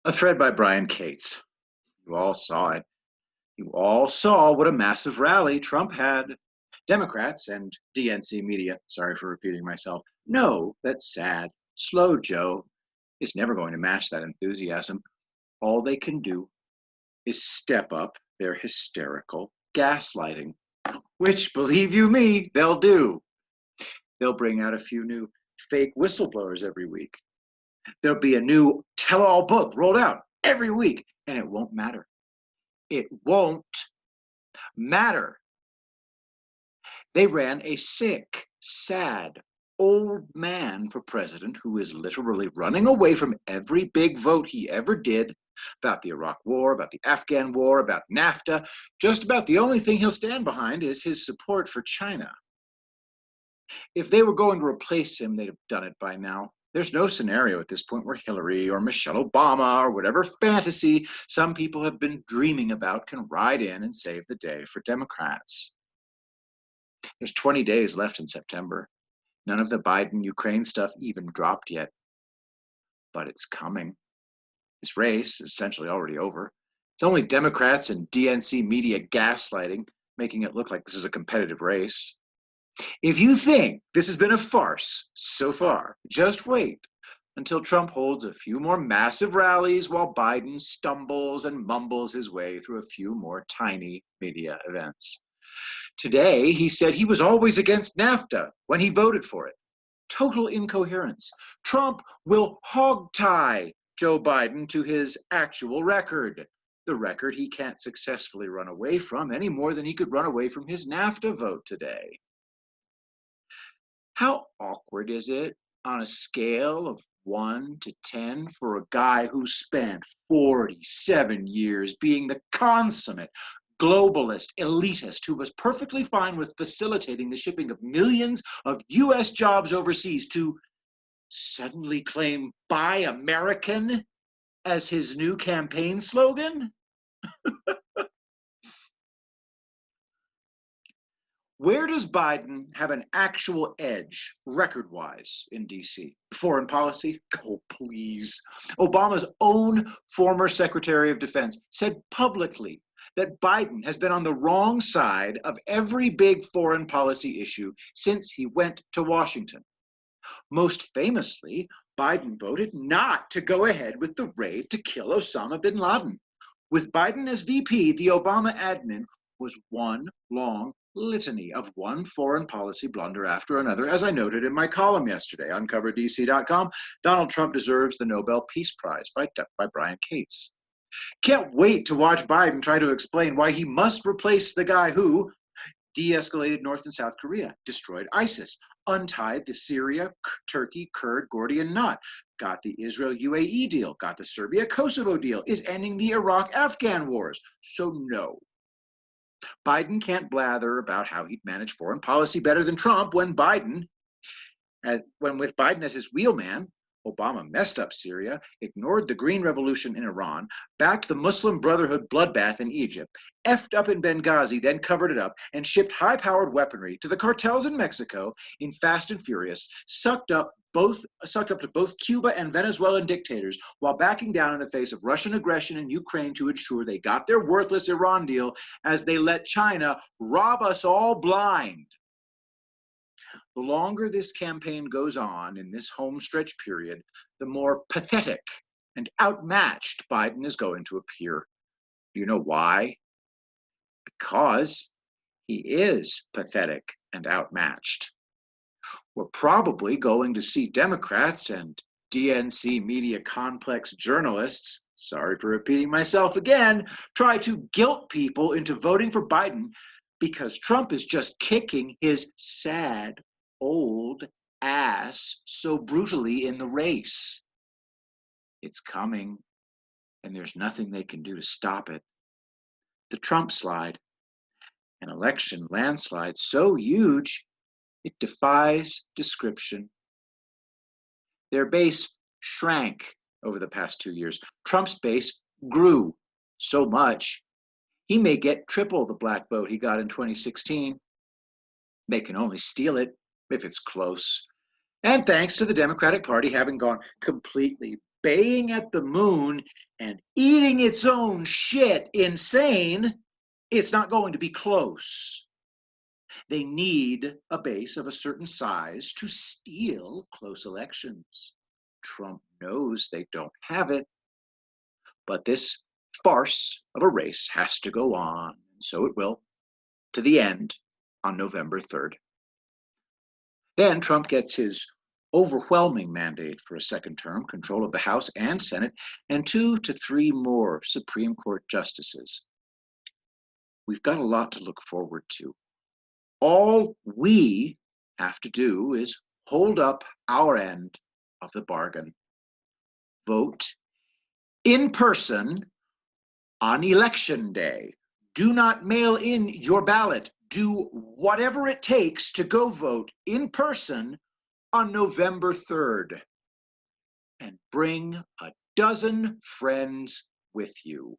A thread by Brian Cates. You all saw it. You all saw what a massive rally Trump had. Democrats and DNC media, sorry for repeating myself, know that sad, slow Joe is never going to match that enthusiasm. All they can do is step up their hysterical gaslighting, which, believe you me, they'll do. They'll bring out a few new fake whistleblowers every week. There'll be a new tell-all book rolled out every week, and it won't matter. It won't matter. They ran a sick, sad, old man for president who is literally running away from every big vote he ever did about the Iraq War, about the Afghan War, about NAFTA. Just about the only thing he'll stand behind is his support for China. If they were going to replace him, they'd have done it by now. There's no scenario at this point where Hillary or Michelle Obama or whatever fantasy some people have been dreaming about can ride in and save the day for Democrats. There's 20 days left in September. None of the Biden-Ukraine stuff even dropped yet. But it's coming. This race is essentially already over. It's only Democrats and DNC media gaslighting, making it look like this is a competitive race. If you think this has been a farce so far, just wait until Trump holds a few more massive rallies while Biden stumbles and mumbles his way through a few more tiny media events. Today, he said he was always against NAFTA when he voted for it. Total incoherence. Trump will hogtie Joe Biden to his actual record, the record he can't successfully run away from any more than he could run away from his NAFTA vote today. How awkward is it on a scale of 1 to 10 for a guy who spent 47 years being the consummate globalist elitist who was perfectly fine with facilitating the shipping of millions of US jobs overseas to suddenly claim "Buy American" as his new campaign slogan? Where does Biden have an actual edge, record-wise, in D.C.? Foreign policy? Oh, please. Obama's own former Secretary of Defense said publicly that Biden has been on the wrong side of every big foreign policy issue since he went to Washington. Most famously, Biden voted not to go ahead with the raid to kill Osama bin Laden. With Biden as VP, the Obama admin was one long litany of one foreign policy blunder after another, as I noted in my column yesterday on CoverDC.com. Donald Trump deserves the Nobel Peace Prize by Brian Cates. Can't wait to watch Biden try to explain why he must replace the guy who de-escalated North and South Korea, destroyed ISIS, untied the Syria, Turkey, Kurd, Gordian knot, got the Israel-UAE deal, got the Serbia-Kosovo deal, is ending the Iraq-Afghan wars. So no. Biden can't blather about how he'd manage foreign policy better than Trump when with Biden as his wheelman, Obama messed up Syria, ignored the Green Revolution in Iran, backed the Muslim Brotherhood bloodbath in Egypt, effed up in Benghazi, then covered it up, and shipped high-powered weaponry to the cartels in Mexico in Fast and Furious, sucked up to both Cuba and Venezuelan dictators while backing down in the face of Russian aggression in Ukraine to ensure they got their worthless Iran deal as they let China rob us all blind. The longer this campaign goes on in this homestretch period, the more pathetic and outmatched Biden is going to appear. Do you know why? Because he is pathetic and outmatched. We're probably going to see Democrats and DNC media complex journalists, sorry for repeating myself again, try to guilt people into voting for Biden because Trump is just kicking his sad old ass so brutally in the race. It's coming, and there's nothing they can do to stop it. The Trump slide, an election landslide so huge it defies description. Their base shrank over the past 2 years. Trump's base grew so much, he may get triple the black vote he got in 2016. They can only steal it if it's close. And thanks to the Democratic Party having gone completely baying at the moon and eating its own shit insane, it's not going to be close. They need a base of a certain size to steal close elections. Trump knows they don't have it, but this farce of a race has to go on, and so it will, to the end on November 3rd. Then Trump gets his overwhelming mandate for a second term, control of the House and Senate, and 2 to 3 more Supreme Court justices. We've got a lot to look forward to. All we have to do is hold up our end of the bargain. Vote in person on election day. Do not mail in your ballot. Do whatever it takes to go vote in person on November 3rd. And bring a dozen friends with you.